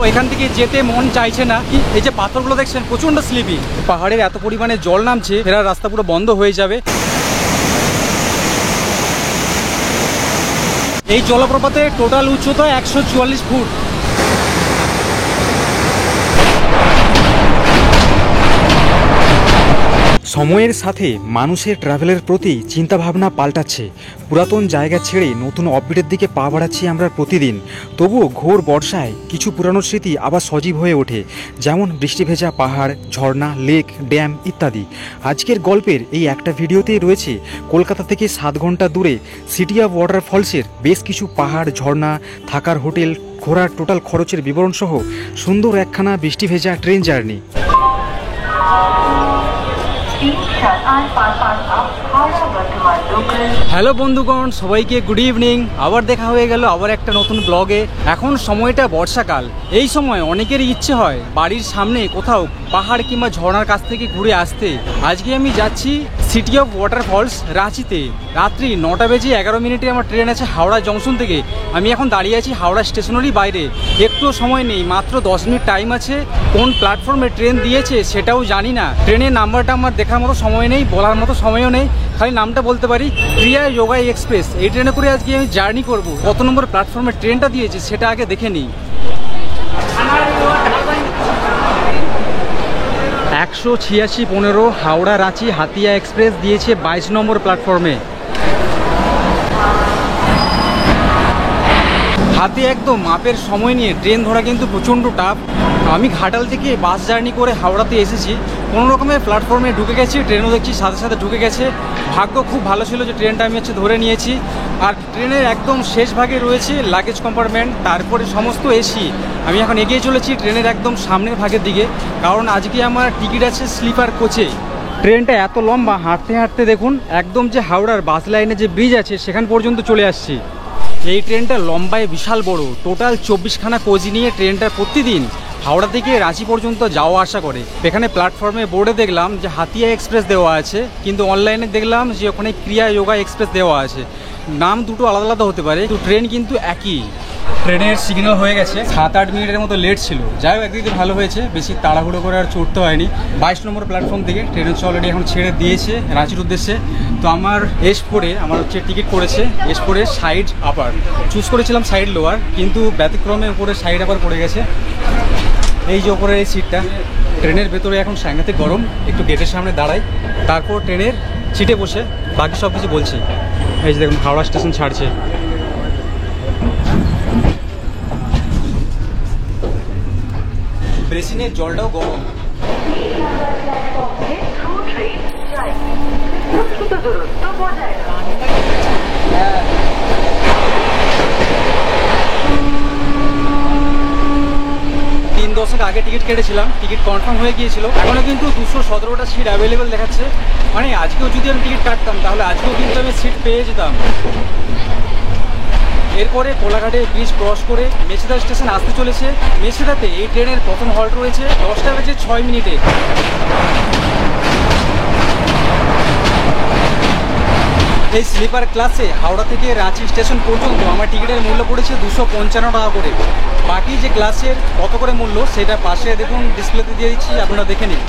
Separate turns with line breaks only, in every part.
এখান থেকে যেতে মন চাইছে না। এই যে পাথরগুলো দেখছেন প্রচন্ড স্লিপি, পাহাড়ের এত পরিমাণে জল নামছে, ফেরার রাস্তা পুরো বন্ধ হয়ে যাবে। এই জলপ্রপাতের টোটাল উচ্চতা 144 ফুট। সময়ের সাথে মানুষের ট্রাভেলের প্রতি চিন্তাভাবনা পাল্টাচ্ছে। পুরাতন জায়গা ছেড়ে নতুন অপডেটের দিকে পা বাড়াচ্ছি আমরা প্রতিদিন। তবুও ঘোর বর্ষায় কিছু পুরানো স্মৃতি আবার সজীব হয়ে ওঠে, যেমন বৃষ্টি ভেজা পাহাড়, ঝর্ণা, লেক, ড্যাম ইত্যাদি। আজকের গল্পের এই একটা ভিডিওতেই রয়েছে কলকাতা থেকে 7 ঘন্টা দূরে সিটি অফ ওয়াটারফলসের বেশ কিছু পাহাড়, ঝর্ণা, থাকার হোটেল, ঘোরার টোটাল খরচের বিবরণ সহ সুন্দর একখানা বৃষ্টি ভেজা ট্রেন জার্নি। হ্যালো বন্ধুগণ, সবাইকে গুড ইভিনিং। আবার দেখা হয়ে গেল আবার একটা নতুন ব্লগে। এখন সময়টা বর্ষাকাল, এই সময় অনেকেরই ইচ্ছে হয় বাড়ির সামনে কোথাও পাহাড় কিংবা ঝর্ণার কাছ থেকে ঘুরে আসতে। আজকে আমি যাচ্ছি সিটি অফ ওয়াটারফলস রাঁচিতে। রাত্রি 9টা বেজে 11 মিনিটে আমার ট্রেন আছে হাওড়া জংশন থেকে। আমি এখন দাঁড়িয়ে আছি হাওড়া স্টেশনেরই বাইরে। একটুও সময় নেই, মাত্র 10 মিনিট টাইম আছে। কোন প্ল্যাটফর্মে ট্রেন দিয়েছে সেটাও জানি না। ট্রেনের নাম্বারটা আমার দেখার মতো সময় নেই, বলার মতো সময়ও নেই, খালি নামটা বলতে পারি ক্রিয়া যোগা এক্সপ্রেস। এই ট্রেনে করে আজকে আমি জার্নি করব। কত নম্বর প্ল্যাটফর্মে ট্রেনটা দিয়েছে সেটা আগে দেখে নিই। 186-15 হাওড়া রাঁচি হাতিয়া এক্সপ্রেস দিয়েছে 22 নম্বর প্ল্যাটফর্মে। হাতে একদম মাপের সময় নিয়ে ট্রেন ধরা কিন্তু প্রচণ্ড টাফ। আমি ঘাটাল থেকে বাস জার্নি করে হাওড়াতে এসেছি, কোনো রকমের প্ল্যাটফর্মে ঢুকে গেছি। ট্রেনও দেখছি সাথে সাথে ঢুকে গেছে। ভাগ্য খুব ভালো ছিল যে ট্রেনটা আমি ধরে নিয়েছি। আর ট্রেনের একদম শেষ ভাগে রয়েছে লাগেজ কম্পার্টমেন্ট, তারপরে সমস্ত এসি। আমি এখন এগিয়ে চলেছি ট্রেনের একদম সামনের ভাগের দিকে, কারণ আজকে আমার টিকিট আছে স্লিপার কোচে। ট্রেনটা এত লম্বা, হাঁটতে হাঁটতে দেখুন একদম যে হাওড়ার বাস লাইনে যে ব্রিজ আছে সেখান পর্যন্ত চলে আসছি। এই ট্রেনটা লম্বায় বিশাল বড়, টোটাল 24খানা কোচ নিয়ে ট্রেনটা প্রতিদিন হাওড়া থেকে রাঁচি পর্যন্ত যাওয়া আসা করে। এখানে প্ল্যাটফর্মে বোর্ডে দেখলাম যে হাতিয়া এক্সপ্রেস দেওয়া আছে, কিন্তু অনলাইনে দেখলাম যে ওখানে ক্রিয়া যোগা এক্সপ্রেস দেওয়া আছে। নাম দুটো আলাদা আলাদা হতে পারে, তো ট্রেন কিন্তু একই। ট্রেনের সিগন্যাল হয়ে গেছে, 7-8 মিনিটের মতো লেট ছিল। যাই হোক একদিকে ভালো হয়েছে, বেশি তাড়াহুড়ো করে আর চড়তে হয়নি। 22 নম্বর প্ল্যাটফর্ম থেকে ট্রেন হচ্ছে অলরেডি এখন ছেড়ে দিয়েছে রাঁচির উদ্দেশ্যে। তো আমার S4 আমার হচ্ছে টিকিট করেছে S4 সাইড আপার। চুজ করেছিলাম সাইড লোয়ার, কিন্তু ব্যতিক্রমে উপরে সাইড আপার পড়ে গেছে। এই যে ওপরে এই সিটটা। ট্রেনের ভেতরে এখন সাংঘাতিক গরম, একটু গেটের সামনে দাঁড়াই, তারপর ট্রেনের সিটে বসে বাকি সব কিছু বলছি। এই যে দেখুন হাওড়া স্টেশন ছাড়ছে। বেসিনের জলটাও গরম। 3:10 আগে টিকিট কেটেছিলাম, টিকিট কনফার্ম হয়ে গিয়েছিল। এখনও কিন্তু 217টা সিট অ্যাভেলেবেল দেখাচ্ছে। মানে আজকেও যদি আমি টিকিট কাটতাম তাহলে আজকেও কিন্তু আমি সিট পেয়ে যেতাম। এরপরে কোলাঘাটে ব্রিজ ক্রস করে মেছেদা স্টেশন আসতে চলেছে। মেছেদাতে এই ট্রেনের প্রথম হল্ট রয়েছে 10টা বেজে 6 মিনিটে। এই স্লিপার ক্লাসে হাওড়া থেকে রাঁচি স্টেশন পর্যন্ত আমার টিকিটের মূল্য পড়েছে 255 টাকা করে। বাকি যে ক্লাসের কত করে মূল্য সেটা পাশে দেখুন ডিসপ্লেতে দিয়ে দিচ্ছি, আপনারা দেখে নিন।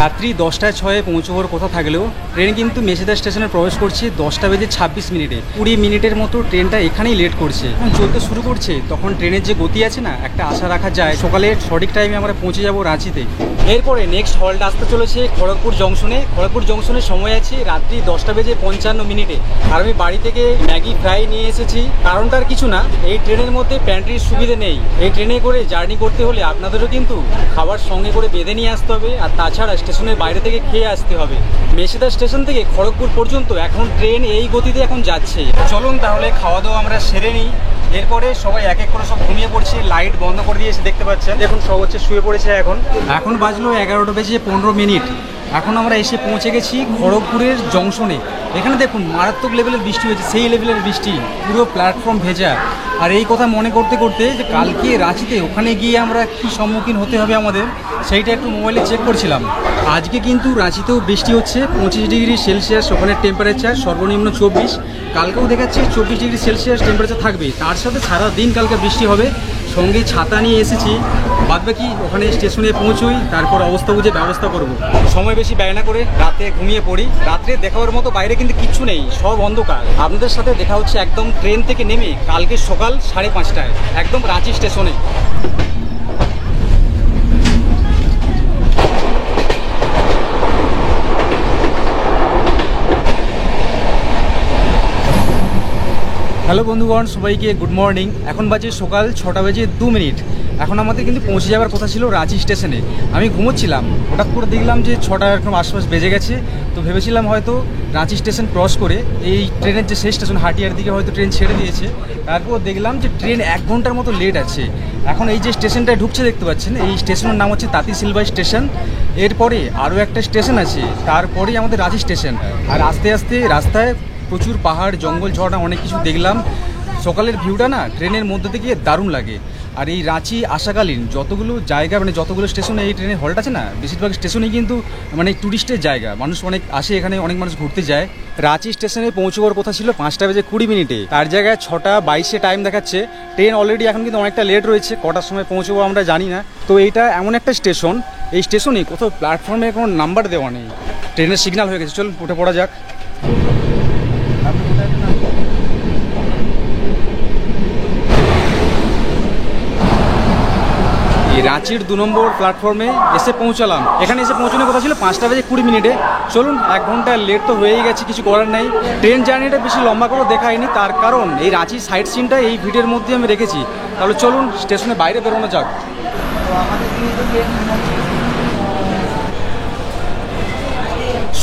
রাত্রি 10টায় 6 পৌঁছবার কথা থাকলেও ট্রেন কিন্তু মেছেদা স্টেশনে প্রবেশ করছে 10টা বেজে 26 মিনিটে। 20 মিনিটের মতো ট্রেনটা এখানেই লেট করছে। যখন চলতে শুরু করছে তখন ট্রেনের যে গতি আছে না, একটা আশা রাখা যায় সকালে সঠিক টাইমে আমরা পৌঁছে যাব রাঁচিতে। এরপরে নেক্সট হল্ট আসতে চলেছে খড়গপুর জংশনে। খড়গপুর জংশনের সময় আছে রাত্রি 10টা বেজে 55 মিনিটে। আর আমি বাড়ি থেকে ম্যাগি ফ্রাই নিয়ে এসেছি। কারণটার কিছু না, এই ট্রেনের মধ্যে প্যান্ট্রির সুবিধে নেই। এই ট্রেনে করে জার্নি করতে হলে আপনাদেরও কিন্তু খাবার সঙ্গে করে বেঁধে নিয়ে আসতে হবে, আর তাছাড়া স্টেশনের বাইরে থেকে খেয়ে আসতে হবে। মেছেদা স্টেশন থেকে খড়গপুর পর্যন্ত এখন ট্রেন এই গতিতে এখন যাচ্ছে। চলুন তাহলে খাওয়া দাওয়া আমরা সেরে নিই। এরপরে সবাই এক এক করে সব ঘুমিয়ে পড়ছে, লাইট বন্ধ করে দিয়েছে দেখতে পাচ্ছেন। দেখুন সব হচ্ছে শুয়ে পড়েছে। এখন বাজলো 11টা বেজে 15 মিনিট। এখন আমরা এসে পৌঁছে গেছি খড়গপুরের জংশনে। এখানে দেখুন মারাত্মক লেভেলের বৃষ্টি হয়েছে, সেই লেভেলের বৃষ্টি, পুরো প্ল্যাটফর্ম ভেজা। আর এই কথা মনে করতে করতে যে কালকে রাঁচিতে ওখানে গিয়ে আমরা কী সম্মুখীন হতে হবে আমাদের, সেইটা একটু মোবাইলে চেক করছিলাম। আজকে কিন্তু রাঁচিতেও বৃষ্টি হচ্ছে, 25 ডিগ্রি সেলসিয়াস ওখানে টেম্পারেচার, সর্বনিম্ন 24। কালকেও দেখাচ্ছে 24 ডিগ্রি সেলসিয়াস টেম্পারেচার থাকবে, তার সাথে সারা দিন কালকে বৃষ্টি হবে। সঙ্গে ছাতা নিয়ে এসেছি, বাদবাকি ওখানে স্টেশনে পৌঁছোই, তারপর অবস্থা বুঝে ব্যবস্থা করব। সময় বেশি ব্যয় না করে রাতে ঘুমিয়ে পড়ি। রাত্রে দেখাবার মতো বাইরে কিন্তু কিচ্ছু নেই, সব অন্ধকার। আপনাদের সাথে দেখা হচ্ছে একদম ট্রেন থেকে নেমে কালকে সকাল 5:30টায় একদম রাঁচি স্টেশনে। হ্যালো বন্ধুগণ, সবাইকে গুড মর্নিং। এখন বাজে সকাল 6:02। এখন আমাদের কিন্তু পৌঁছে যাওয়ার কথা ছিল রাঁচি স্টেশনে। আমি ঘুমোচ্ছিলাম, হঠাৎ করে দেখলাম যে 6টা এরকম আশপাশ বেজে গেছে। তো ভেবেছিলাম হয়তো রাঁচি স্টেশন ক্রস করে এই ট্রেনের যে সেই স্টেশন হাটিয়ার দিকে হয়তো ট্রেন ছেড়ে দিয়েছে। তারপর দেখলাম যে ট্রেন 1 ঘন্টার মতো লেট আছে। এখন এই যে স্টেশনটায় ঢুকছে দেখতে পাচ্ছেন, এই স্টেশনের নাম হচ্ছে তাঁতি সিলভার স্টেশন। এরপরে আরও একটা স্টেশন আছে, তারপরেই আমাদের রাঁচি স্টেশন। আর আস্তে আস্তে রাস্তায় প্রচুর পাহাড়, জঙ্গল, ঝর্ণা অনেক কিছু দেখলাম। সকালের ভিউটা না ট্রেনের মধ্যে থেকে দারুণ লাগে। আর এই রাঁচি আসাকালীন যতগুলো জায়গা, মানে যতগুলো স্টেশনে এই ট্রেনের হল্ট আছে না, বেশিরভাগ স্টেশনেই কিন্তু মানে ট্যুরিস্টের জায়গা, মানুষ অনেক আসে এখানে, অনেক মানুষ ঘুরতে যায়। রাঁচি স্টেশনে পৌঁছবার কথা ছিল 5:20, তার জায়গায় 6:22 টাইম দেখাচ্ছে। ট্রেন অলরেডি এখন কিন্তু অনেকটা লেট রয়েছে, কটার সময় পৌঁছবো আমরা জানি না। তো এইটা এমন একটা স্টেশন, এই স্টেশনে কোথাও প্ল্যাটফর্মে কোনো নাম্বার দেওয়া নেই, ট্রেনের সিগন্যাল হয়ে গেছে। চলুন উঠে পড়া যাক। এই রাঁচির 2 নম্বর প্ল্যাটফর্মে এসে পৌঁছালাম। এখানে এসে পৌঁছানোর কথা ছিল 5:20। চলুন 1 ঘন্টা লেট তো হয়েই গেছে, কিছু করার নাই। ট্রেন জার্নিটা বেশি লম্বা করে দেখায়নি, তার কারণ এই রাঁচি সাইট সিনটা এই ভিডিওর মধ্যে আমি রেখেছি। তাহলে চলুন স্টেশনের বাইরে বেরোনো যাক।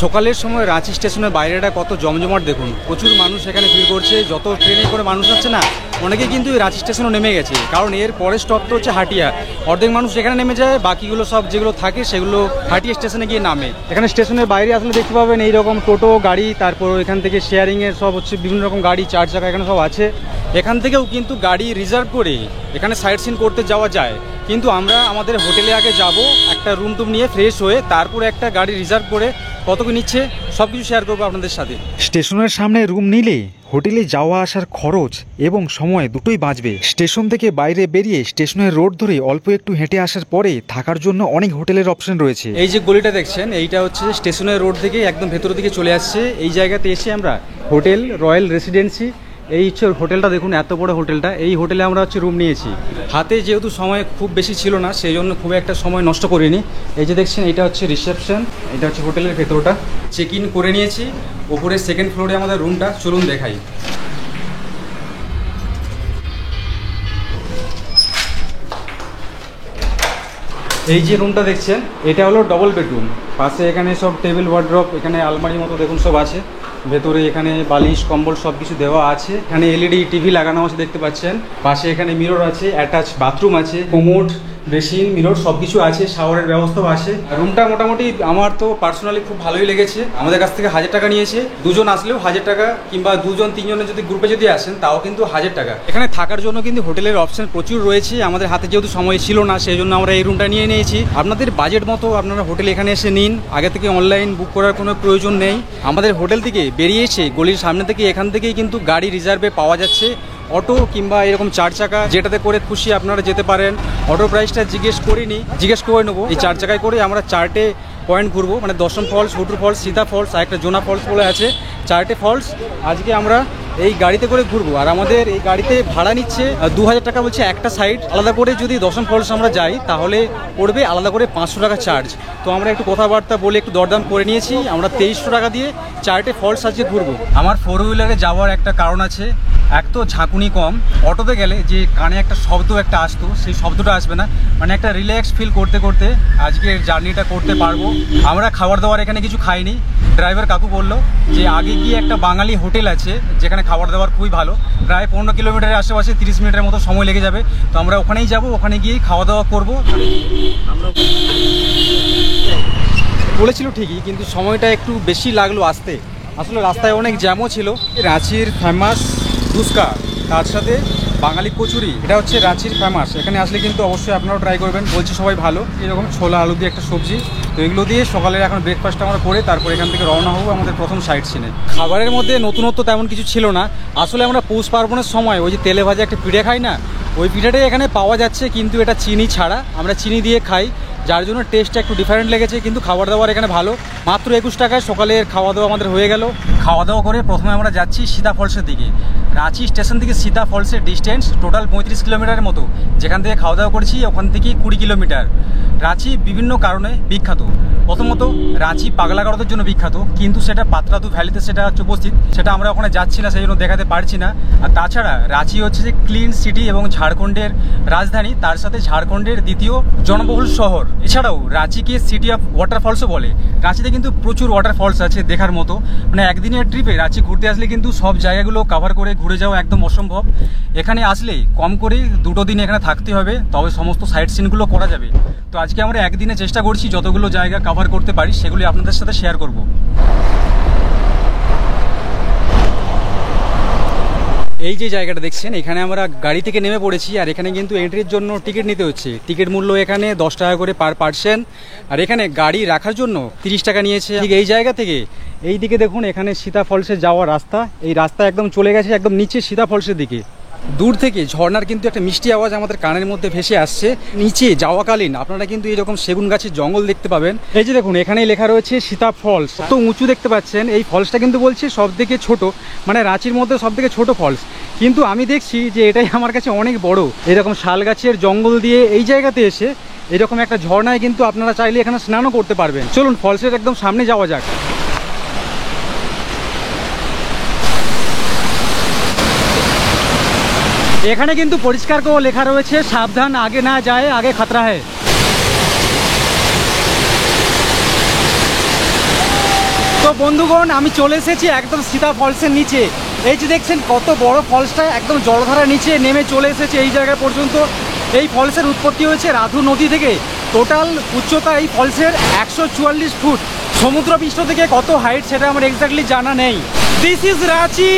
সকালের সময় রাঁচি স্টেশনের বাইরেটা কত জমজমাট দেখুন, প্রচুর মানুষ এখানে ভিড় করছে। যত ট্রেনে করে মানুষ আছে না, অনেকে কিন্তু এই রাঁচি স্টেশনে নেমে গেছে, কারণ এর পরের স্টপ তো হচ্ছে হাটিয়া। অর্ধেক মানুষ এখানে নেমে যায়, বাকিগুলো সব যেগুলো থাকে সেগুলো হাটিয়া স্টেশনে গিয়ে নামে। এখানে স্টেশনের বাইরে আসলে দেখতে পাবেন এইরকম টোটো গাড়ি, তারপর এখান থেকে শেয়ারিংয়ের সব হচ্ছে বিভিন্ন রকম গাড়ি, 4 চাকা এখানে সব আছে। এখান থেকেও কিন্তু গাড়ি রিজার্ভ করে এখানে সাইট সিন করতে যাওয়া যায়। কিন্তু আমরা আমাদের হোটেলে আগে যাব, একটা রুম টুম নিয়ে ফ্রেশ হয়ে তারপরে একটা গাড়ি রিজার্ভ করে কত কি নিচ্ছে সব কিছু শেয়ার করবো আপনাদের সাথে। স্টেশনের সামনে রুম নিলে হোটেলে যাওয়া আসার খরচ এবং সময় দুটোই বাঁচবে। স্টেশন থেকে বাইরে বেরিয়ে স্টেশনের রোড ধরে অল্প একটু হেঁটে আসার পরে থাকার জন্য অনেক হোটেলের অপশন রয়েছে। এই যে গলিটা দেখছেন, এইটা হচ্ছে স্টেশনের রোড থেকে একদম ভেতরের দিকে চলে আসছে। এই জায়গাতে এসে আমরা হোটেল রয়্যাল রেসিডেন্সি, এই হচ্ছে হোটেলটা দেখুন, এত বড় হোটেলটা। এই হোটেলে আমরা হচ্ছে রুম নিয়েছি। হাতে যেহেতু সময় খুব বেশি ছিল না, সেই জন্য খুব একটা সময় নষ্ট করিনি। এই যে দেখছেন, এটা হচ্ছে রিসেপশন, এটা হচ্ছে হোটেলের ভেতরটা। চেক ইন করে নিয়েছি, ওপরে 2nd ফ্লোরে আমাদের রুমটা, চলুন দেখাই। এই যে রুমটা দেখছেন, এটা হলো ডবল বেডরুম। পাশে এখানে সব টেবিল, ওয়ার্ড্রপ, এখানে আলমারির মতো দেখুন সব আছে। ভেতরে এখানে বালিশ, কম্বল সব কিছু দেওয়া আছে। এখানে এলইডি টিভি লাগানো আছে দেখতে পাচ্ছেন। পাশে এখানে মিরর আছে, অ্যাটাচ বাথরুম আছে, কোমোড, বেসিন, মিরর সব কিছু আছে, শাওয়ারের ব্যবস্থাও আছে। রুমটা মোটামুটি আমার তো পার্সোনালি খুব ভালোই লেগেছে। আমাদের কাছ থেকে 1000 টাকা নিয়েছে, দুজন আসলেও 1000 টাকা, কিংবা 2জন 3জনের যদি গ্রুপে যদি আসেন তাও কিন্তু 1000 টাকা। এখানে থাকার জন্য কিন্তু হোটেলের অপশন প্রচুর রয়েছে। আমাদের হাতে যেহেতু সময় ছিল না, সেই জন্য আমরা এই রুমটা নিয়ে নিয়েছি। আপনাদের বাজেট মতো আপনারা হোটেল এখানে এসে নিন, আগে থেকে অনলাইন বুক করার কোনো প্রয়োজন নেই। আমাদের হোটেল থেকে বেরিয়ে এসে গলির সামনে থেকে এখান থেকেই কিন্তু গাড়ি রিজার্ভে পাওয়া যাচ্ছে। অটো কিংবা এরকম 4 চাকা, যেটাতে করে খুশি আপনারা যেতে পারেন। অটোর প্রাইসটা জিজ্ঞেস করে নেবো। এই 4 চাকায় করে আমরা 4টে পয়েন্ট ঘুরবো, মানে দশম ফলস, হুটুর ফলস, সীতা ফলস, আর একটা জোনা ফলস বলে আছে। 4টে ফলস আজকে আমরা এই গাড়িতে করে ঘুরবো। আর আমাদের এই গাড়িতে ভাড়া নিচ্ছে 2000 টাকা বলছে একটা সাইড। আলাদা করে যদি দশম ফলস আমরা যাই তাহলে পড়বে আলাদা করে 500 টাকা চার্জ। তো আমরা একটু কথাবার্তা বলে একটু দরদাম করে নিয়েছি। আমরা 2300 টাকা দিয়ে 4টে ফলস আজকে ঘুরবো। আমার 4 হুইলারে যাওয়ার একটা কারণ আছে, এক তো ঝাঁকুনি কম। অটোতে গেলে যে কানে একটা শব্দ একটা আসতো, সেই শব্দটা আসবে না, মানে একটা রিল্যাক্স ফিল করতে করতে আজকে জার্নিটা করতে পারবো। আমরা খাবার দাবার এখানে কিছু খাইনি। ড্রাইভার কাকু বললো যে আগে গিয়ে একটা বাঙালি হোটেল আছে যেখানে খাবার দাবার খুবই ভালো, প্রায় 15 কিলোমিটারের আশেপাশে 30 মিনিটের মতো সময় লেগে যাবে। তো আমরা ওখানেই যাব, ওখানে গিয়েই খাওয়া দাওয়া করবো। বলেছিল ঠিকই, কিন্তু সময়টা একটু বেশি লাগলো আসতে। আসলে রাস্তায় অনেক জ্যামও ছিল। রাঁচির ফেমাস ফুচকা, তার সাথে বাঙালি কচুরি, এটা হচ্ছে রাঁচির ফেমাস। এখানে আসলে কিন্তু অবশ্যই আপনারাও ট্রাই করবেন, বলছে সবাই ভালো। এরকম ছোলা আলু দিয়ে একটা সবজি, তো এগুলো দিয়ে সকালের এখন ব্রেকফাস্ট আমরা করে তারপর এখান থেকে রওনা হবো আমাদের প্রথম সাইট সিনে। খাবারের মধ্যে নতুনত্ব তেমন কিছু ছিল না। আসলে আমরা পৌষ পার্বণের সময় ওই যে তেলে ভাজা একটা পিঠে খাই না, ওই পিঠাটাই এখানে পাওয়া যাচ্ছে, কিন্তু এটা চিনি ছাড়া, আমরা চিনি দিয়ে খাই, যার জন্য টেস্টটা একটু ডিফারেন্ট লেগেছে। কিন্তু খাবার দাবার এখানে ভালো। মাত্র 21 টাকায় সকালের খাওয়া দাওয়া আমাদের হয়ে গেল। খাওয়া দাওয়া করে প্রথমে আমরা যাচ্ছি সীতা ফলসের দিকে। রাঁচি স্টেশন থেকে সীতা ফলসের ডিস্টেন্স টোটাল 35 কিলোমিটারের মতো। যেখান থেকে খাওয়া দাওয়া করেছি ওখান থেকে 20 কিলোমিটার। রাঁচি বিভিন্ন কারণে বিখ্যাত। প্রথমত রাঁচি পাগলা গারদের জন্য বিখ্যাত, কিন্তু সেটা পাতরাতু ভ্যালিতে সেটা হচ্ছে উপস্থিত, সেটা আমরা ওখানে যাচ্ছি না, সেই জন্য দেখাতে পারছি না। আর তাছাড়া রাঁচি হচ্ছে যে ক্লিন সিটি এবং ঝাড়খণ্ডের রাজধানী, তার সাথে ঝাড়খণ্ডের দ্বিতীয় জনবহুল শহর। এছাড়াও রাঁচিকে সিটি অফ ওয়াটারফলসও বলে। রাঁচিতে কিন্তু প্রচুর ওয়াটারফলস আছে দেখার মতো। মানে একদিনের ট্রিপে রাঁচি ঘুরতে আসলে কিন্তু সব জায়গাগুলো কভার করে ঘুরে যাওয়া একদম অসম্ভব। এখানে আসলে কম করে 2 দিন এখানে থাকতে হবে, তবে সমস্ত সাইট সিনগুলো করা যাবে। তো আজকে আমরা একদিনে চেষ্টা করছি যতগুলো জায়গা কভার করতে পারি সেগুলি আপনাদের সাথে শেয়ার করব। এই যে জায়গাটা দেখছেন, এখানে আমরা গাড়ি থেকে নেমে পড়েছি। আর এখানে কিন্তু এন্ট্রির জন্য টিকিট নিতে হচ্ছে। টিকিট মূল্য এখানে 10 টাকা করে পার পার্সন। আর এখানে গাড়ি রাখার জন্য 30 টাকা নিয়েছে। এই জায়গা থেকে এই দিকে দেখুন, এখানে সীতা ফলসে যাওয়ার রাস্তা, এই রাস্তা একদম চলে গেছে একদম নিচে সীতা ফলসের দিকে। দূর থেকে ঝর্ণার কিন্তু একটা মিষ্টি আওয়াজ আমাদের কানের মধ্যে ভেসে আসছে। নিচে যাওয়াকালীন আপনারা কিন্তু এইরকম সেগুন গাছের জঙ্গল দেখতে পাবেন। এই যে দেখুন, এখানেই লেখা রয়েছে সীতা ফলস। তো উঁচু দেখতে পাচ্ছেন। এই ফলসটা কিন্তু বলছে সব থেকে ছোট, মানে রাঁচির মধ্যে সব থেকে ছোট ফলস। কিন্তু আমি দেখছি যে এটাই আমার কাছে অনেক বড়। এরকম শাল গাছের জঙ্গল দিয়ে এই জায়গাতে এসে এরকম একটা ঝর্ণায় কিন্তু আপনারা চাইলে এখানে স্নানও করতে পারবেন। চলুন ফলসের একদম সামনে যাওয়া যাক। এখানে কিন্তু পরিষ্কার করে লেখা রয়েছে সাবধান, আগে না যায় আগে খতরা হয়। তো বন্ধুগণ, আমি চলে এসেছি একদম সীতা ফলসের নিচে। এই যে দেখছেন কত বড় ফলসটা, একদম জলধারার নিচে নেমে চলে এসেছে এই জায়গা পর্যন্ত। এই ফলসের উৎপত্তি হয়েছে রাধু নদী থেকে। টোটাল উচ্চতা এই ফলসের 144 ফুট। সমুদ্রপৃষ্ঠ থেকে কত হাইট সেটা আমার এক্স্যাক্টলি জানা নেই। This is Ranchi.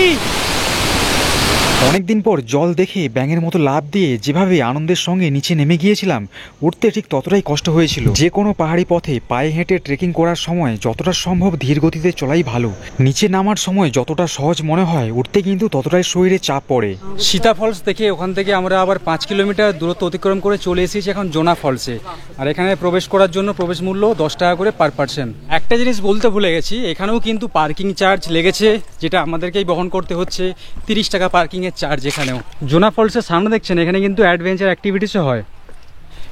অনেকদিন পর জল দেখে ব্যাঙের মতো লাফ দিয়ে যেভাবে আনন্দের সঙ্গে নিচে নেমে গিয়েছিলাম, উঠতে ঠিক ততটাই কষ্ট হয়েছিল। যে কোনো পাহাড়ি পথে পায়ে হেঁটে ট্রেকিং করার সময় যতটা সম্ভব ধীর গতিতে চলাই ভালো। নিচে নামার সময় যতটা সহজ মনে হয়, উঠতে কিন্তু ততটাই শরীরে চাপ পড়ে।
সীতা ফলস থেকে ওখান থেকে আমরা আবার 5 কিলোমিটার দূরত্ব অতিক্রম করে চলে এসেছি এখন জোনা ফলসে। আর এখানে প্রবেশ করার জন্য প্রবেশ মূল্য 10 টাকা করে পার পার্সন। একটা জিনিস বলতে ভুলে গেছি, এখানেও কিন্তু পার্কিং চার্জ লেগেছে, যেটা আমাদেরকেই বহন করতে হচ্ছে। 30 টাকা পার্কিং চার্জ। এখানেও জোনা ফলসের সামনে দেখছেন, এখানে কিন্তু অ্যাডভেঞ্চার অ্যাক্টিভিটিসও হয়।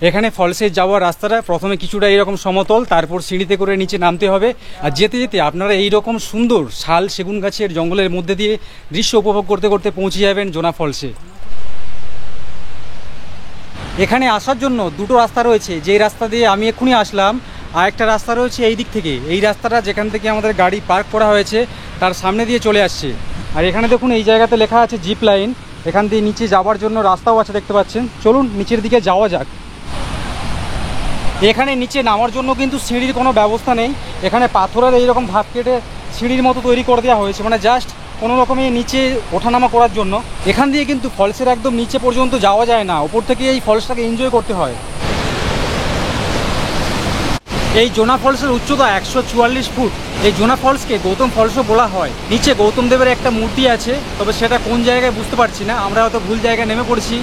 এখানে ফলসে যাওয়ার রাস্তাটা প্রথমে কিছুটা এইরকম সমতল, তারপর সিঁড়িতে করে নিচে নামতে হবে। আর যেতে যেতে আপনারা এইরকম সুন্দর শাল সেগুন গাছের জঙ্গলের মধ্যে দিয়ে দৃশ্য উপভোগ করতে করতে পৌঁছে যাবেন জোনা ফলসে। এখানে আসার জন্য 2টো রাস্তা রয়েছে। যেই রাস্তা দিয়ে আমি এক্ষুনি আসলাম, আর একটা রাস্তা রয়েছে এই দিক থেকে। এই রাস্তাটা যেখান থেকে আমাদের গাড়ি পার্ক করা হয়েছে তার সামনে দিয়ে চলে আসছে। আর এখানে দেখুন, এই জায়গাতে লেখা আছে জিপ লাইন। এখান দিয়ে নিচে যাওয়ার জন্য রাস্তাও আছে, দেখতে পাচ্ছেন। চলুন নিচের দিকে যাওয়া যাক। এখানে নিচে নামার জন্য কিন্তু সিঁড়ির কোনো ব্যবস্থা নেই। এখানে পাথরের এইরকম ধাপ কেটে সিঁড়ির মতো তৈরি করে দেওয়া হয়েছে, মানে জাস্ট কোনো রকমে নিচে ওঠানামা করার জন্য। এখান দিয়ে কিন্তু ফলসের একদম নিচে পর্যন্ত যাওয়া যায় না, ওপর থেকে এই ফলসটাকে এনজয় করতে হয়। এই জোনা ফলসের উচ্চতা 144 ফুট। এই জোনা ফলসকে গৌতম ফলসও বলা হয়। নিচে গৌতম দেবের একটা মূর্তি আছে, তবে সেটা কোন জায়গায় বুঝতে পারছি না। আমরা হয়তো ভুল জায়গায় নেমে পড়েছি।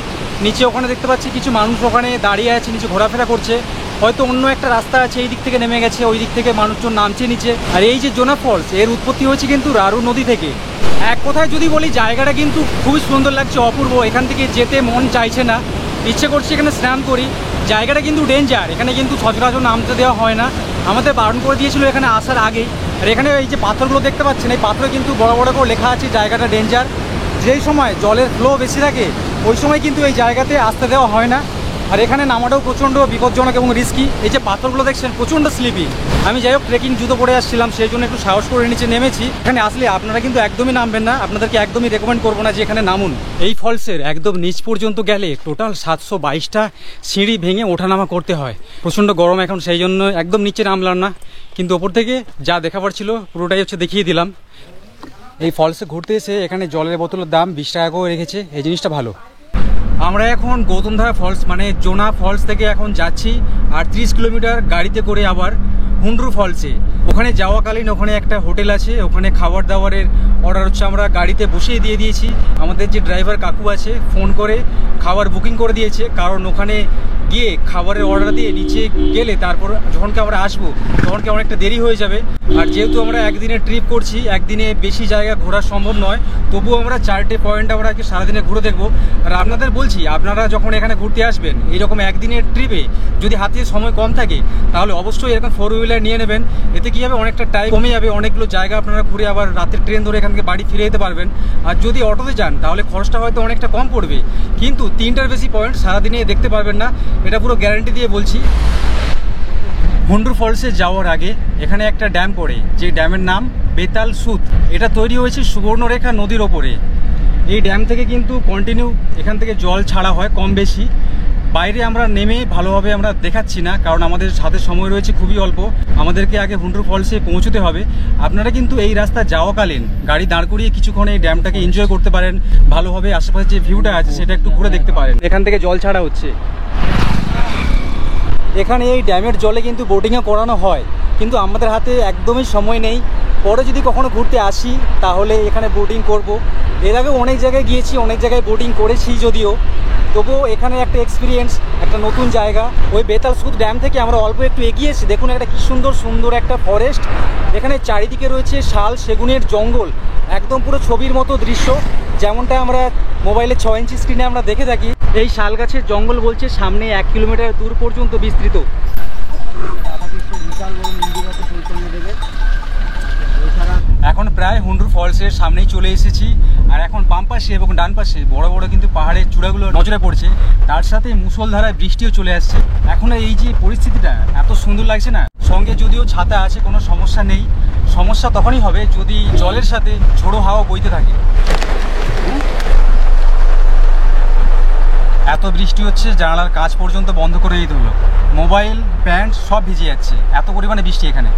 নিচে ওখানে দেখতে পাচ্ছি কিছু মানুষ ওখানে দাঁড়িয়ে আছে, নিচে ঘোরাফেরা করছে। হয়তো অন্য একটা রাস্তা আছে, এই দিক থেকে নেমে গেছে, ওই দিক থেকে মানুষজন নামছে নিচে। আর এই যে জোনা ফলস, এর উৎপত্তি হয়েছে কিন্তু রারু নদী থেকে। এক কথায় যদি বলি, জায়গাটা কিন্তু খুবই সুন্দর লাগছে, অপূর্ব। এখান থেকে যেতে মন চাইছে না, ইচ্ছে করছে এখানে স্নান করি। জায়গাটা কিন্তু ডেঞ্জার, এখানে কিন্তু সচরাচর নামতে দেওয়া হয় না। আমাদের বারণ করে দিয়েছিল এখানে আসার আগেই। আর এখানে এই যে পাথরগুলো দেখতে পাচ্ছেন, এই পাথরে কিন্তু বড় বড় করে লেখা আছে জায়গাটা ডেঞ্জার। যেই সময় জলের ফ্লো বেশি থাকে ওই সময় কিন্তু এই জায়গাতে আসতে দেওয়া হয় না। আর এখানে নামাটাও প্রচণ্ড বিপজ্জনক এবং রিস্কি। এই যে পাথরগুলো দেখছেন প্রচণ্ড স্লিপি। আমি যাই হোক ট্রেকিং জুতো পরে আসছিলাম, সেই জন্য একটু সাহস করে নিচে নেমেছি। এখানে আসলে আপনারা কিন্তু একদমই নামবেন না, আপনাদেরকে একদমই রেকমেন্ড করবো না যে এখানে নামুন। এই ফলসের একদম নিচ পর্যন্ত গেলে টোটাল 722টা সিঁড়ি ভেঙে ওঠানামা করতে হয়। প্রচণ্ড গরম এখন, সেই জন্য একদম নিচে নামলাম না। কিন্তু ওপর থেকে যা দেখাবার ছিল পুরোটাই হচ্ছে দেখিয়ে দিলাম। এই ফলসে ঘুরতে এসে এখানে জলের বোতলের দাম 20 টাকা করে রেখেছে, এই জিনিসটা ভালো। আমরা এখন গৌতমধারা ফলস মানে জোনা ফলস থেকে এখন যাচ্ছি 38 কিলোমিটার গাড়িতে করে আবার হুন্ড্রু ফলসে। ওখানে যাওয়াকালীন ওখানে একটা হোটেল আছে, ওখানে খাবার দাবারের অর্ডার হচ্ছে আমরা গাড়িতে বসিয়ে দিয়ে দিয়েছি। আমাদের যে ড্রাইভার কাকু আছে ফোন করে খাবার বুকিং করে দিয়েছে, কারণ ওখানে গিয়ে খাবারের অর্ডার দিয়ে নিচে গেলে তারপর যখনকে আমরা আসবো তখনকে অনেকটা দেরি হয়ে যাবে। আর যেহেতু আমরা একদিনের ট্রিপ করছি, একদিনে বেশি জায়গা ঘোরা সম্ভব নয়, তবুও আমরা 4টে পয়েন্ট আমরা আজকে সারাদিনে ঘুরে দেখবো। আর আপনাদের বলছি, আপনারা যখন এখানে ঘুরতে আসবেন এইরকম একদিনের ট্রিপে যদি হাতে সময় কম থাকে তাহলে অবশ্যই এরকম 4 হুইলার নিয়ে নেবেন। এতে কী হবে, অনেকটা টাইম কমে যাবে, অনেকগুলো জায়গা আপনারা ঘুরে আবার রাতের ট্রেন ধরে এখান থেকে বাড়ি ফিরে যেতে পারবেন। আর যদি অটোতে যান তাহলে খরচটা হয়তো অনেকটা কম পড়বে, কিন্তু 3টার বেশি পয়েন্ট সারাদিনে দেখতে পারবেন না, এটা পুরো গ্যারান্টি দিয়ে বলছি। হুন্ড্রু ফলসে যাওয়ার আগে এখানে একটা ড্যাম পড়ে, যে ড্যামের নাম বেতাল সুত। এটা তৈরি হয়েছে সুবর্ণরেখা নদীর ওপরে। এই ড্যাম থেকে কিন্তু কন্টিনিউ এখান থেকে জল ছাড়া হয় কম বেশি। বাইরে আমরা নেমে ভালোভাবে আমরা দেখাচ্ছি না, কারণ আমাদের সাথে সময় রয়েছে খুবই অল্প, আমাদেরকে আগে হুন্ড্রু ফলসে পৌঁছতে হবে। আপনারা কিন্তু এই রাস্তা যাওয়াকালীন গাড়ি দাঁড় করিয়ে কিছুক্ষণ এই ড্যামটাকে এনজয় করতে পারেন, ভালোভাবে আশেপাশে যে ভিউটা আছে সেটা একটু ঘুরে দেখতে পারেন। এখান থেকে জল ছাড়া হচ্ছে। এখানে এই ড্যামের জলে কিন্তু বোটিংও করানো হয়, কিন্তু আমাদের হাতে একদমই সময় নেই। পরে যদি কখনো ঘুরতে আসি তাহলে এখানে বোটিং করব। এর আগেও অনেক জায়গায় গিয়েছি, অনেক জায়গায় বোটিং করেছি যদিও, তবুও এখানে একটা এক্সপিরিয়েন্স, একটা নতুন জায়গা। ওই বেতাল সুত ড্যাম থেকে আমরা অল্প একটু এগিয়েছি, দেখুন একটা কি সুন্দর সুন্দর একটা ফরেস্ট। এখানে চারিদিকে রয়েছে শাল সেগুনের জঙ্গল, একদম পুরো ছবির মতো দৃশ্য, যেমনটা আমরা মোবাইলে 6 ইঞ্চি স্ক্রিনে আমরা দেখে থাকি। এই শাল গাছের জঙ্গল বলছে সামনে 1 কিলোমিটার দূর পর্যন্ত বিস্তৃত। এখন প্রায় হুন্ড্রু ফলসের সামনেই চলে এসেছি, আর এখন বাম পাশে এবং ডান পাশে বড় বড় কিন্তু পাহাড়ের চূড়াগুলো নজরে পড়ছে, তার সাথে মুষলধারায় বৃষ্টিও চলে আসছে। এখন এই যে পরিস্থিতিটা এত সুন্দর লাগছে না, সঙ্গে যদিও ছাতা আছে কোনো সমস্যা নেই, সমস্যা তখনই হবে যদি জলের সাথে ঝোড়ো হাওয়া বইতে থাকে। এত বৃষ্টি হচ্ছে জানালার কাচ পর্যন্ত বন্ধ করে দিতে হলো, মোবাইল প্যান্ট সব ভিজে যাচ্ছে, এত পরিমাণে বৃষ্টি এখানে।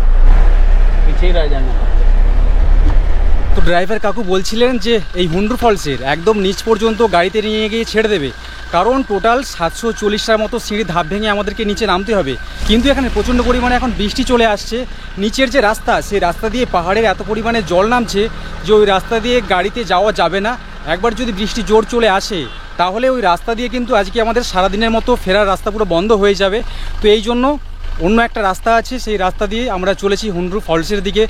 তো ড্রাইভার কাকু বলছিলেন যে এই হুন্ড্রু ফলসের একদম নিচ পর্যন্ত গাড়িতে নিয়ে গিয়ে ছেড়ে দেবে, কারণ টোটাল 740টার মতো সিঁড়ি ধাপ ভেঙে আমাদেরকে নিচে নামতে হবে। কিন্তু এখানে প্রচণ্ড পরিমাণে এখন বৃষ্টি চলে আসছে, নিচের যে রাস্তা সেই রাস্তা দিয়ে পাহাড়ের এত পরিমাণে জল নামছে যে ওই রাস্তা দিয়ে গাড়িতে যাওয়া যাবে না। একবার যদি বৃষ্টি জোর চলে আসে তাহলে ওই রাস্তা দিয়ে কিন্তু আজকে আমাদের সারাদিনের মতো ফেরার রাস্তা পুরো বন্ধ হয়ে যাবে। তো এই জন্য অন্য একটা রাস্তা আছে, সেই রাস্তা দিয়ে আমরা চলেছি হুন্ড্রু ফলসের দিকে।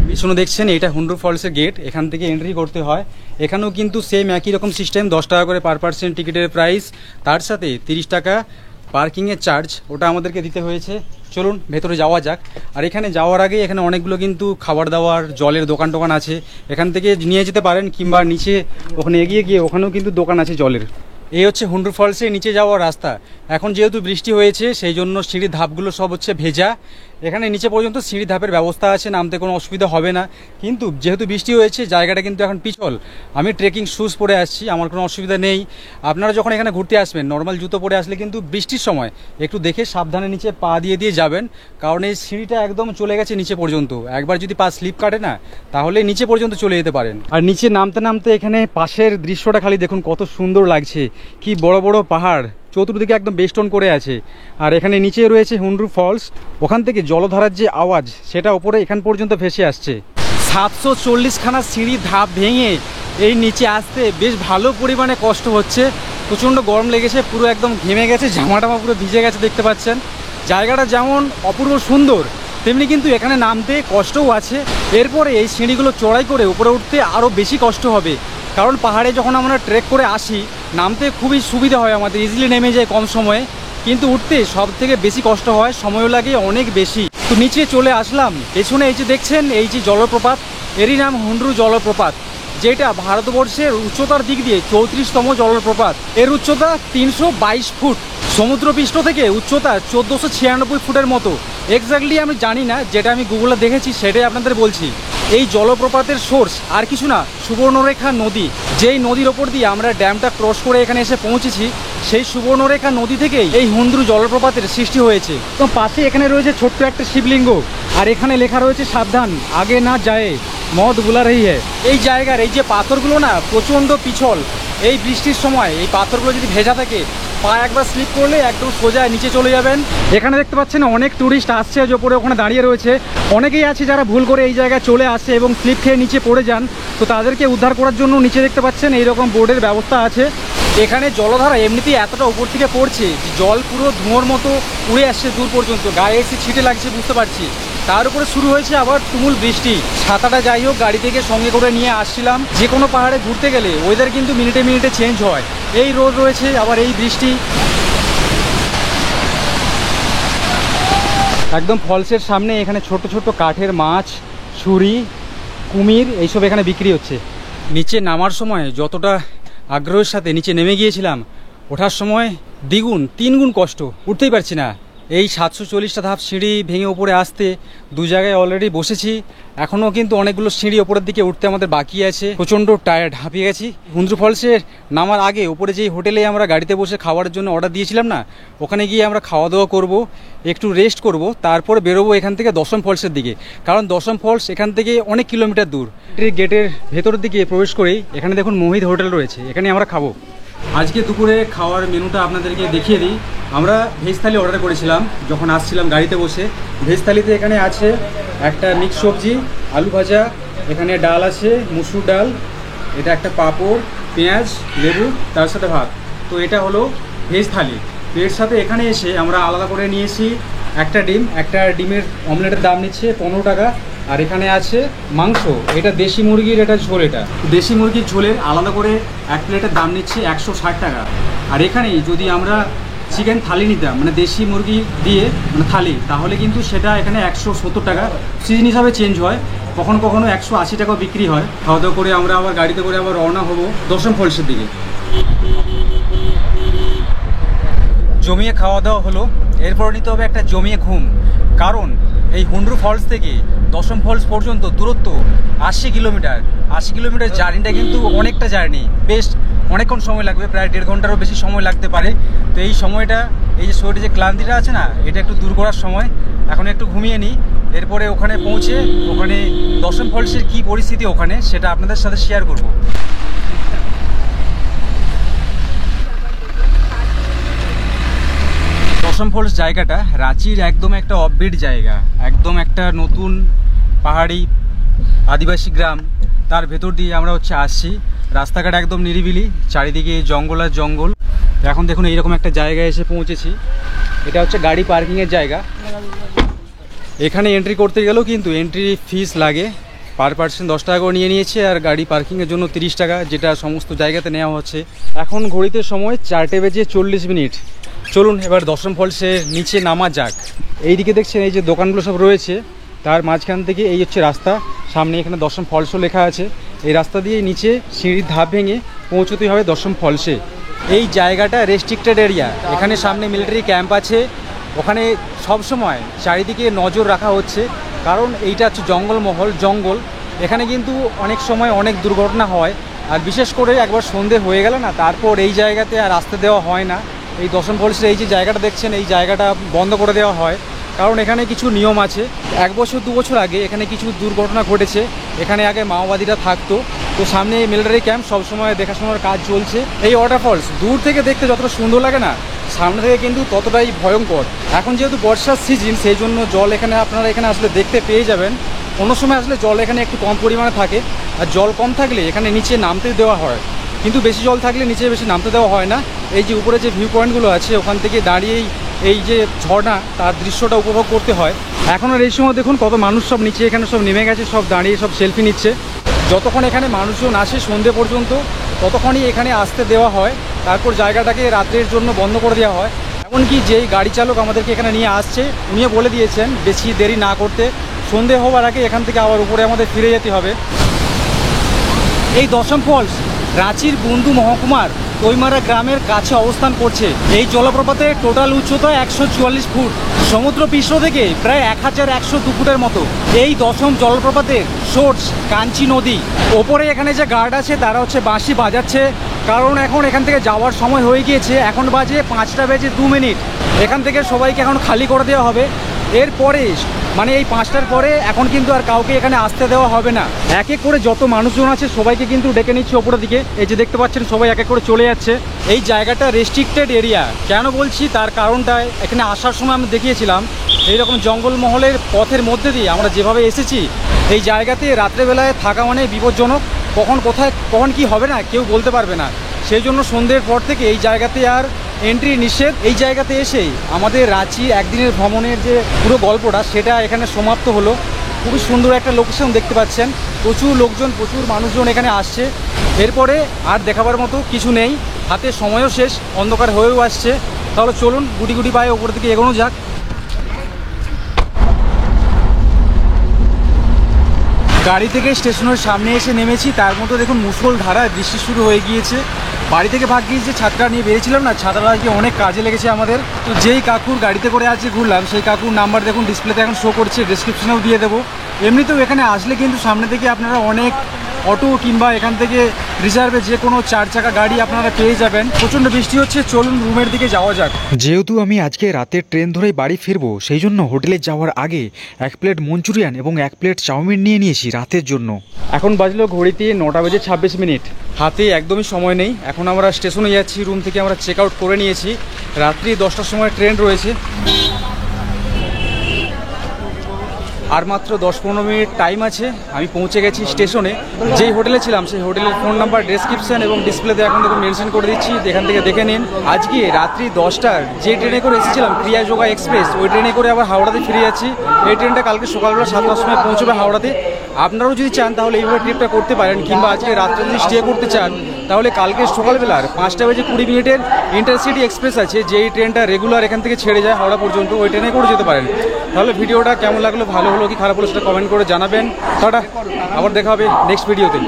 পিছনে দেখছেন এটা হুন্ড্রু ফলসের গেট, এখান থেকে এন্ট্রি করতে হয়। এখানেও কিন্তু সেম একই রকম সিস্টেম, 10 টাকা করে পার পার্সন টিকিটের প্রাইস, তার সাথে 30 টাকা পার্কিংয়ের চার্জ, ওটা আমাদেরকে দিতে হয়েছে। চলুন ভেতরে যাওয়া যাক। আর এখানে যাওয়ার আগে এখানে অনেকগুলো কিন্তু খাবার দাবার জলের দোকান টোকান আছে, এখান থেকে নিয়ে যেতে পারেন, কিংবা নিচে ওখানে এগিয়ে গিয়ে ওখানেও কিন্তু দোকান আছে জলের। এই হচ্ছে হুন্ড্রু ফলসে নিচে যাওয়ার রাস্তা। এখন যেহেতু বৃষ্টি হয়েছে সেই জন্য সিঁড়ির ধাপগুলো সব হচ্ছে ভেজা। এখানে নিচে পর্যন্ত সিঁড়ি ধাপের ব্যবস্থা আছে, নামতে কোনো অসুবিধা হবে না, কিন্তু যেহেতু বৃষ্টি হয়েছে জায়গাটা কিন্তু এখন পিছল। আমি ট্রেকিং শ্যুজ পরে আসছি, আমার কোনো অসুবিধা নেই। আপনারা যখন এখানে ঘুরতে আসবেন নর্মাল জুতো পরে আসলে কিন্তু বৃষ্টির সময় একটু দেখে সাবধানে নিচে পা দিয়ে যাবেন, কারণ এই সিঁড়িটা একদম চলে গেছে নিচে পর্যন্ত। একবার যদি পা স্লিপ কাটে না তাহলে নিচে পর্যন্ত চলে যেতে পারেন। আর নিচে নামতে নামতে এখানে পাশের দৃশ্যটা খালি দেখুন কত সুন্দর লাগছে, কি বড় বড় পাহাড় চতুর্দিকে একদম বেষ্টন করে আছে। আর এখানে নিচে রয়েছে হুন্ড্রু ফলস, ওখান থেকে জলধারার যে আওয়াজ সেটা ওপরে এখান পর্যন্ত ভেসে আসছে। 740খানা সিঁড়ি ধাপ ভেঙে এই নিচে আসতে বেশ ভালো পরিমাণে কষ্ট হচ্ছে, প্রচণ্ড গরম লেগেছে, পুরো একদম ঘেমে গেছে, জামা টামা পুরো ভিজে গেছে দেখতে পাচ্ছেন। জায়গাটা যেমন অপূর্ব সুন্দর তেমনি কিন্তু এখানে নামতে কষ্টও আছে। এরপরে এই সিঁড়িগুলো চড়াই করে উপরে উঠতে আরও বেশি কষ্ট হবে, কারণ পাহাড়ে যখন আমরা ট্রেক করে আসি নামতে খুবই সুবিধা হয়, আমাদের ইজিলি নেমে যায় কম সময়ে, কিন্তু উঠতে সব থেকে বেশি কষ্ট হয়, সময়ও লাগে অনেক বেশি। তো নিচে চলে আসলাম, পেছনে এই যে দেখছেন এই যে জলপ্রপাত, এরই নাম হুন্ড্রু জলপ্রপাত, যেটা ভারতবর্ষের উচ্চতার দিক দিয়ে 34তম জলপ্রপাত। এর উচ্চতা 322 ফুট, সমুদ্রপৃষ্ঠ থেকে উচ্চতা 1496 ফুটের মতো। এক্স্যাক্টলি আমি জানি না, যেটা আমি গুগলে দেখেছি সেটাই আপনাদের বলছি। এই জলপ্রপাতের সোর্স আর কিছু না, সুবর্ণরেখা নদী, যেই নদীর ওপর দিয়ে আমরা ড্যামটা ক্রস করে এখানে এসে পৌঁছেছি সেই সুবর্ণরেখা নদী থেকেই এই হুন্দ্রু জলপ্রপাতের সৃষ্টি হয়েছে। তো পাশে এখানে রয়েছে ছোট্ট একটা শিবলিঙ্গ, আর এখানে লেখা রয়েছে সাবধান আগে না যায় মদ বুলা রহি হ্যায়। এই জায়গার এই যে পাথরগুলো না প্রচণ্ড পিছল, এই বৃষ্টির সময় এই পাথরগুলো যদি ভেজা থাকে পা একবার স্লিপ করলে একদম সোজা নিচে চলে যাবেন। এখানে দেখতে পাচ্ছেন অনেক ট্যুরিস্ট আসছে, যে ওপরে ওখানে দাঁড়িয়ে রয়েছে। অনেকেই আছে যারা ভুল করে এই জায়গায় চলে আসে এবং স্লিপ খেয়ে নিচে পড়ে যান, তো তাদেরকে উদ্ধার করার জন্য নিচে দেখতে পাচ্ছেন এইরকম বোর্ডের ব্যবস্থা আছে। এখানে জলধারা এমনিতেই এতটা উপর থেকে পড়ছে যে জল পুরো ধোঁয়ার মতো উড়ে আসছে দূর পর্যন্ত, গায়ে এসে ছিটে লাগছে বুঝতে পারছি। তার উপরে শুরু হয়েছে আবার তুমুল বৃষ্টি। ছাতাটা যাই হোক গাড়ি থেকে সঙ্গে করে নিয়ে আসছিলাম। যে কোনো পাহাড়ে ঘুরতে গেলে ওয়েদার কিন্তু মিনিটে মিনিটে চেঞ্জ হয়। এই রোদ রয়েছে, আবার এই বৃষ্টি। একদম ফলসের সামনে এখানে ছোট ছোট কাঠের মাছ, ছুরি, কুমির এইসব এখানে বিক্রি হচ্ছে। নিচে নামার সময় যতটা আগ্রহের সাথে নিচে নেমে গিয়েছিলাম, ওঠার সময় দ্বিগুণ 3 গুণ কষ্ট, উঠতেই পারছি না। এই 740টা ধাপ সিঁড়ি ভেঙে ওপরে আসতে 2 জায়গায় অলরেডি বসেছি, এখনও কিন্তু অনেকগুলো সিঁড়ি ওপরের দিকে উঠতে আমাদের বাকি আছে। প্রচণ্ড টায়ার্ড, হাঁপিয়ে গেছি। হুন্দ্রু ফলসের নামার আগে ওপরে যেই হোটেলে আমরা গাড়িতে বসে খাওয়ার জন্য অর্ডার দিয়েছিলাম না, ওখানে গিয়ে আমরা খাওয়া দাওয়া করব, একটু রেস্ট করব, তারপরে বেরোবো এখান থেকে দশম ফলসের দিকে। কারণ দশম ফলস এখান থেকে অনেক কিলোমিটার দূর। গেটের ভেতরের দিকে প্রবেশ করেই এখানে দেখুন মোহিত হোটেল রয়েছে, এখানে আমরা খাবো। আজকে দুপুরে খাওয়ার মেনুটা আপনাদেরকে দেখিয়ে দিই। আমরা ভেজ থালি অর্ডার করেছিলাম যখন আসছিলাম গাড়িতে বসে। ভেজ থালিতে এখানে আছে একটা মিক্স সবজি, আলু ভাজা, এখানে ডাল আছে মুসুর ডাল, এটা একটা পাঁপড়, পেঁয়াজ, লেবু, তার সাথে ভাত। তো এটা হলো ভেজ থালি। তো এর সাথে এখানে এসে আমরা আলাদা করে নিয়েছি একটা ডিম। একটা ডিমের অমলেটের দাম নিচ্ছে 15 টাকা। আর এখানে আছে মাংস, এটা দেশি মুরগির, এটা ঝোল। এটা দেশি মুরগির ঝোলের আলাদা করে এক প্লেটের দাম নিচ্ছে 160 টাকা। আর এখানেই যদি আমরা চিকেন থালি নিতাম, মানে দেশি মুরগি দিয়ে মানে থালি, তাহলে কিন্তু সেটা এখানে 170 টাকা। সিজন হিসাবে চেঞ্জ হয়, কখনো কখনো 180 টাকাও বিক্রি হয়। খাওয়া দাওয়া করে আমরা আবার গাড়িতে করে আবার রওনা হবো দশম ফলসের দিকে। জমিয়ে খাওয়া দাওয়া হলো, এরপর নিতে হবে একটা জমিয়ে ঘুম। কারণ এই হুন্ড্রু ফলস থেকে দশম ফলস পর্যন্ত দূরত্ব 80 কিলোমিটার। 80 কিলোমিটার জার্নিটা কিন্তু অনেকটা জার্নি, বেশ অনেকক্ষণ সময় লাগবে, প্রায় 1.5 ঘন্টারও বেশি সময় লাগতে পারে। তো এই সময়টা, এই যে শরীরে যে ক্লান্তিটা আছে না, এটা একটু দূর করার সময়। এখন একটু ঘুমিয়ে নিই, এরপরে ওখানে পৌঁছে ওখানে দশম ফলসের কী পরিস্থিতি ওখানে সেটা আপনাদের সাথে শেয়ার করব। দশম ফলস জায়গাটা রাঁচির একদম একটা অফবিট জায়গা, একদম একটা নতুন পাহাড়ি আদিবাসী গ্রাম, তার ভেতর দিয়ে আমরা আসছি। রাস্তাঘাট একদম নিরিবিলি, চারিদিকে জঙ্গল আর জঙ্গল। এখন দেখুন এইরকম একটা জায়গায় এসে পৌঁছেছি। এটা হচ্ছে গাড়ি পার্কিংয়ের জায়গা। এখানে এন্ট্রি করতে গেলেও কিন্তু এন্ট্রি ফিস লাগে, পার পার্সন 10 টাকা করে নিয়ে নিয়েছে, আর গাড়ি পার্কিংয়ের জন্য 30 টাকা, যেটা সমস্ত জায়গাতে নেওয়া হচ্ছে। এখন ঘড়িতে সময় 4:40 চলুন এবার দশম ফলসের নিচে নামা যাক। এইদিকে দেখছেন এই যে দোকানগুলো সব রয়েছে, তার মাঝখান থেকে এই হচ্ছে রাস্তা, সামনে এখানে দশম ফলসও লেখা আছে। এই রাস্তা দিয়ে নিচে সিঁড়ির ধাপ ভেঙে পৌঁছতে হবে দশম ফলসে। এই জায়গাটা রেস্ট্রিক্টেড এরিয়া, এখানে সামনে মিলিটারি ক্যাম্প আছে, ওখানে সব সময় চারিদিকে নজর রাখা হচ্ছে। কারণ এইটা হচ্ছে জঙ্গলমহল, জঙ্গল, এখানে কিন্তু অনেক সময় অনেক দুর্ঘটনা হয়। আর বিশেষ করে একবার সন্ধে হয়ে গেল না, তারপর এই জায়গাতে আর আসতে দেওয়া হয় না। এই দশম ফলসের এই যে জায়গাটা দেখছেন, এই জায়গাটা বন্ধ করে দেওয়া হয়, কারণ এখানে কিছু নিয়ম আছে। 1 বছর 2 বছর আগে এখানে কিছু দুর্ঘটনা ঘটেছে। এখানে আগে মাওবাদীরা থাকতো, তো সামনে এই মিলিটারি ক্যাম্প, সবসময় দেখাশোনার কাজ চলছে। এই ওয়াটারফলস দূর থেকে দেখতে যতটা সুন্দর লাগে না, সামনে থেকে কিন্তু ততটাই ভয়ঙ্কর। এখন যেহেতু বর্ষার সিজন, সেই জন্য জল এখানে আপনারা এখানে আসলে দেখতে পেয়ে যাবেন। অন্য সময় আসলে জল এখানে একটু কম পরিমাণে থাকে, আর জল কম থাকলে এখানে নিচে নামতে দেওয়া হয়, কিন্তু বেশি জল থাকলে নিচে বেশি নামতে দেওয়া হয় না। এই যে উপরে যে ভিউ পয়েন্টগুলো আছে, ওখান থেকে দাঁড়িয়েই এই যে ঝর্ণা, তার দৃশ্যটা উপভোগ করতে হয়। এখন আর এই সময় দেখুন কত মানুষ সব নিচে এখানে সব নেমে গেছে, সব দাঁড়িয়ে সব সেলফি নিচ্ছে। যতক্ষণ এখানে মানুষজন আসে সন্ধে পর্যন্ত, ততক্ষণই এখানে আসতে দেওয়া হয়, তারপর জায়গাটাকে রাত্রের জন্য বন্ধ করে দেওয়া হয়। এমনকি যেই গাড়ি চালক আমাদেরকে এখানে নিয়ে আসছে, উনিও বলে দিয়েছেন বেশি দেরি না করতে, সন্ধে হওয়ার আগে এখান থেকে আবার উপরে আমাদের ফিরে যেতে হবে। এই দশম ফলস রাঁচির বুন্দু মহকুমার কৈমারা গ্রামের কাছে অবস্থান করছে। এই জলপ্রপাতের টোটাল উচ্চতা 144 ফুট, সমুদ্র পৃষ্ঠ থেকে প্রায় 1102 ফুটের মতো। এই দশম জলপ্রপাতের সোর্স কাঞ্চি নদী। ওপরে এখানে যে গার্ড আছে তারা বাঁশি বাজাচ্ছে, কারণ এখন এখান থেকে যাওয়ার সময় হয়ে গিয়েছে, এখন বাজে 5টা বেজে 2 মিনিট। এখান থেকে সবাইকে এখন খালি করে দেওয়া হবে। এরপরে মানে এই 5টার পরে এখন কিন্তু আর কাউকে এখানে আসতে দেওয়া হবে না। এক এক করে যত মানুষজন আছে সবাইকে কিন্তু ডেকে নিচ্ছে ওপরের দিকে। এই যে দেখতে পাচ্ছেন সবাই এক এক করে চলে যাচ্ছে। এই জায়গাটা রেস্ট্রিক্টেড এরিয়া। কেন বলছি তার কারণটা, এখানে আসার সময় আমি দেখিয়েছিলাম এইরকম জঙ্গলমহলের পথের মধ্যে দিয়ে আমরা যেভাবে এসেছি, এই জায়গাতে রাত্রেবেলায় থাকা মানে বিপজ্জনক। কখন কোথায় কখন কি হবে না কেউ বলতে পারবে না। সেই জন্য সন্ধ্যের পর থেকে এই জায়গাতে আর এন্ট্রি নিষেধ। এই জায়গাতে এসেই আমাদের রাঁচি একদিনের ভ্রমণের যে পুরো গল্পটা সেটা এখানে সমাপ্ত হলো। খুবই সুন্দর একটা লোকেশন দেখতে পাচ্ছেন, প্রচুর লোকজন প্রচুর মানুষজন এখানে আসছে। এরপরে আর দেখাবার মতো কিছু নেই, হাতে সময়ও শেষ, অন্ধকার হয়েও আসছে। তাহলে চলুন গুটি গুটি পায়ে ওপর দিকে এগোনো যাক। গাড়ি থেকে স্টেশনের সামনে এসে নেমেছি, তার মধ্যে দেখুন মুষলধারায় বৃষ্টি শুরু হয়ে গিয়েছে। বাড়ি থেকে ভাগ্যিস যে ছাতাটা নিয়ে বেরিয়েছিলাম না, ছাতাটা আজকে অনেক কাজে লেগেছে আমাদের। তো যেই কাকুর গাড়িতে করে আজকে ঘুরলাম সেই কাকুর নাম্বার দেখুন ডিসপ্লেতে এখন শো করছে, ডেসক্রিপশনেও দিয়ে দেবো। এমনিতেও এখানে আসলে কিন্তু সামনে থেকে আপনারা অনেক অটো কিংবা এখান থেকে রিজার্ভে যে কোনো 4 চাকা গাড়ি আপনারা পেয়ে যাবেন। প্রচণ্ড বৃষ্টি হচ্ছে, চলুন রুমের দিকে যাওয়া যাক।
যেহেতু আমি আজকে রাতের ট্রেন ধরেই বাড়ি ফিরবো, সেই জন্য হোটেলে যাওয়ার আগে 1 প্লেট মঞ্চুরিয়ান এবং 1 প্লেট চাউমিন নিয়ে নিয়েছি রাতের জন্য।
এখন বাজলো ঘড়িতে 9টা বেজে 26 মিনিট। হাতে একদমই সময় নেই। এখন আমরা স্টেশনে যাচ্ছি, রুম থেকে আমরা চেক আউট করে নিয়েছি। রাত্রি 10টার সময় ট্রেন রয়েছে, আর মাত্র 10-15 মিনিট টাইম আছে। আমি পৌঁছে গেছি স্টেশনে। যেই হোটেলে ছিলাম সেই হোটেলের ফোন নাম্বার ডেসক্রিপশন এবং ডিসপ্লেতে এখন দেখুন মেনশন করে দিচ্ছি, এখান থেকে দেখে নিন। আজকে রাত্রি 10টার যে ট্রেনে করে এসেছিলাম ক্রিয়া যোগা এক্সপ্রেস, ওই ট্রেনে করে আবার হাওড়াতে ফিরে যাচ্ছি। এই ট্রেনটা কালকে সকালবেলা 7টার সময় পৌঁছবে হাওড়াতে। আপনারাও যদি চান তাহলে এইভাবে ট্রিপটা করতে পারেন, কিংবা আজকে রাত্রে যদি স্টে করতে চান তাহলে কালকে সকালবেলার 5টা বেজে 20 মিনিটের ইন্টারসিটি এক্সপ্রেস আছে, যেই ট্রেনটা রেগুলার এখান থেকে ছেড়ে যায় হাওড়া পর্যন্ত, ওই ট্রেনে করে যেতে পারেন। তাহলে ভিডিওটা কেমন লাগলো, ভালো হলো কি খারাপ হলো সেটা কমেন্ট করে জানাবেন। টাটা, আবার দেখা হবে নেক্সট ভিডিওতে।